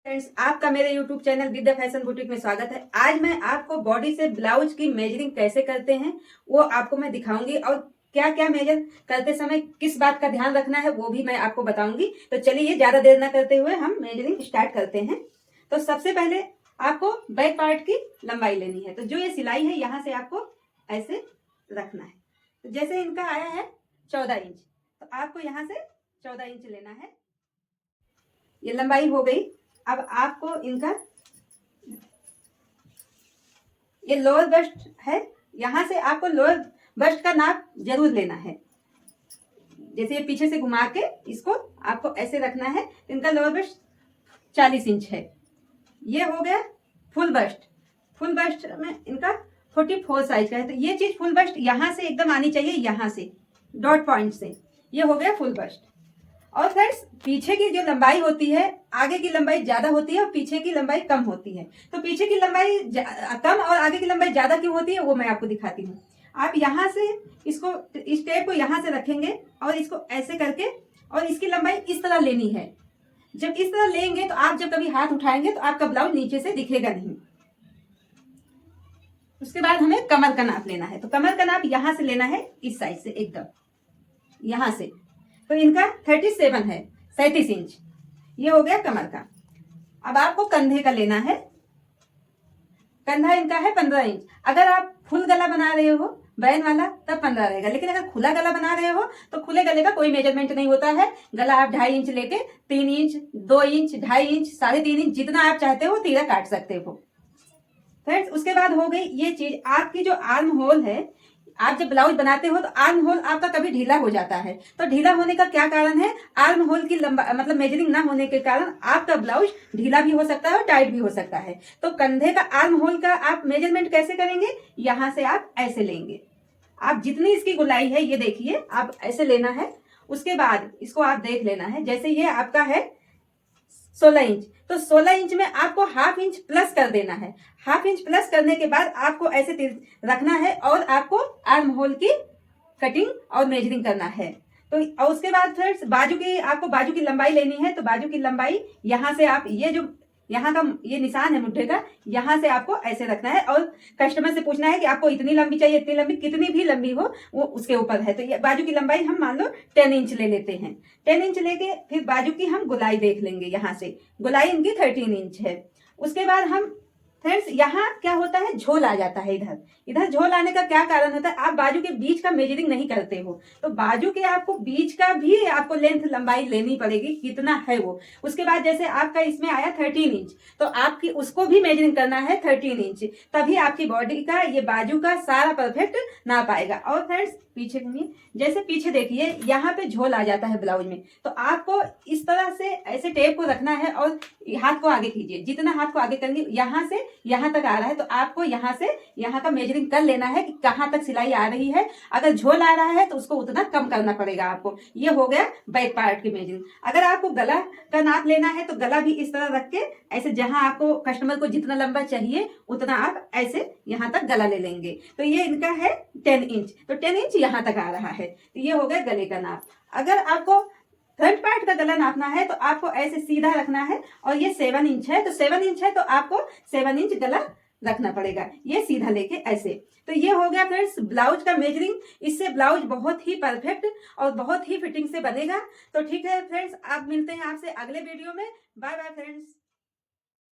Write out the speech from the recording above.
Friends, आपका मेरे YouTube channel with the fashion boutique में स्वागत है। आज मैं आपको बॉडी से ब्लाउज की मेजरिंग कैसे करते हैं वो आपको मैं दिखाऊंगी और क्या क्या मेजर करते समय किस बात का ध्यान रखना है वो भी मैं आपको बताऊंगी। तो चलिए ज्यादा देर ना करते हुए हम मेजरिंग स्टार्ट करते हैं। तो सबसे पहले आपको बैक पार्ट की लंबाई लेनी है। तो जो ये सिलाई है यहाँ से आपको ऐसे रखना है। तो जैसे इनका आया है 14 इंच, तो आपको यहाँ से 14 इंच लेना है। ये लंबाई हो गई। अब आपको इनका ये लोअर बस्ट है, यहां से आपको लोअर बस्ट का नाप जरूर लेना है। जैसे ये पीछे से घुमा के इसको आपको ऐसे रखना है। इनका लोअर बस्ट 40 इंच है। ये हो गया फुल बस्ट। फुल बस्ट में इनका 44 साइज का है। तो ये चीज फुल बस्ट यहां से एकदम आनी चाहिए, यहां से डॉट पॉइंट से। ये हो गया फुल बस्ट। और फ्रेंड्स, पीछे की जो लंबाई होती है, आगे की लंबाई ज्यादा होती है और पीछे की लंबाई कम होती है। तो पीछे की लंबाई कम और आगे की लंबाई ज्यादा क्यों होती है वो मैं आपको दिखाती हूँ। आप यहाँ से इसको, इस टेप को यहाँ से रखेंगे और इसको ऐसे करके और इसकी लंबाई इस तरह लेनी है। जब इस तरह लेंगे तो आप जब कभी हाथ उठाएंगे तो आपका ब्लाउज नीचे से दिखेगा नहीं। उसके बाद हमें कमर का नाप लेना है। तो कमर का नाप यहाँ से लेना है, इस साइड से एकदम यहाँ से। तो इनका 37 है, 37 इंच। ये हो गया कमर का। अब आपको कंधे का लेना है। कंधा इनका है 15 इंच। अगर आप फुल गला बना रहे हो बैन वाला तब 15 रहेगा, लेकिन अगर खुला गला बना रहे हो तो खुले गले का कोई मेजरमेंट नहीं होता है। गला आप 2.5 इंच लेके 3 इंच, 2 इंच, 2.5 इंच, 3.5 इंच जितना आप चाहते हो तीरा काट सकते हो। फ्रेंड्स, उसके बाद हो गई ये चीज, आपकी जो आर्म होल है। आप जब ब्लाउज बनाते हो तो आर्म होल आपका कभी ढीला हो जाता है। तो ढीला होने का क्या कारण है? आर्म होल की लंबा मतलब मेजरिंग ना होने के कारण आपका ब्लाउज ढीला भी हो सकता है और टाइट भी हो सकता है। तो कंधे का आर्म होल का आप मेजरमेंट कैसे करेंगे? यहां से आप ऐसे लेंगे। आप जितनी इसकी गोलाई है ये देखिए, आप ऐसे लेना है। उसके बाद इसको आप देख लेना है। जैसे ये आपका है 16 इंच, तो 16 इंच में आपको हाफ इंच प्लस कर देना है। हाफ इंच प्लस करने के बाद आपको ऐसे रखना है और आपको आर्म होल की कटिंग और मेजरिंग करना है। तो और उसके बाद फ्रेंड्स, बाजू की आपको बाजू की लंबाई लेनी है। तो बाजू की लंबाई यहां से आप ये जो यहाँ का ये निशान है मुट्ठे का, यहाँ से आपको ऐसे रखना है और कस्टमर से पूछना है कि आपको इतनी लंबी चाहिए, इतनी लंबी, कितनी भी लंबी हो वो उसके ऊपर है। तो ये बाजू की लंबाई हम मान लो 10 इंच ले लेते हैं। 10 इंच लेके फिर बाजू की हम गोलाई देख लेंगे। यहाँ से गोलाई इनकी 13 इंच है। उसके बाद हम फ्रेंड्स, यहाँ क्या होता है, झोल आ जाता है। इधर इधर झोल आने का क्या कारण होता है? आप बाजू के बीच का मेजरिंग नहीं करते हो, तो बाजू के आपको बीच का भी आपको लेंथ लंबाई लेनी पड़ेगी, कितना है वो। उसके बाद जैसे आपका इसमें आया 13 इंच, तो आपकी उसको भी मेजरिंग करना है 13 इंच, तभी आपकी बॉडी का ये बाजू का सारा परफेक्ट नाप आएगा। और फ्रेंड्स, पीछे घूमिए। जैसे पीछे देखिए, यहाँ पे झोल आ जाता है ब्लाउज में, तो आपको इस तरह से ऐसे टेप को रखना है और हाथ को आगे कीजिए। जितना हाथ को आगे करेंगे, यहाँ से यहाँ तक आ रहा है, तो आपको यहाँ से यहाँ का मेजरिंग कर लेना है कि कहाँ तक सिलाई आ रही है। अगर झोल आ रहा है तो उसको उतना कम करना पड़ेगा आपको। ये हो गया बैक पार्ट की मेजरिंग। अगर आपको गला का नाप लेना है तो गला भी इस तरह रख के ऐसे, जहां आपको कस्टमर को जितना लंबा चाहिए उतना आप ऐसे यहाँ तक गला ले लेंगे। तो ये इनका है 10 इंच, तो 10 इंच यहाँ तक आ रहा है। तो ये हो गया गले का नाप। अगर आपको फ्रंट पार्ट का गला नापना है तो आपको ऐसे सीधा रखना है और ये 7 इंच है, तो 7 इंच है तो आपको 7 इंच गला रखना पड़ेगा, ये सीधा लेके ऐसे। तो ये हो गया फ्रेंड्स ब्लाउज का मेजरिंग। इससे ब्लाउज बहुत ही परफेक्ट और बहुत ही फिटिंग से बनेगा। तो ठीक है फ्रेंड्स, आप मिलते हैं आपसे अगले वीडियो में। Bye bye friends.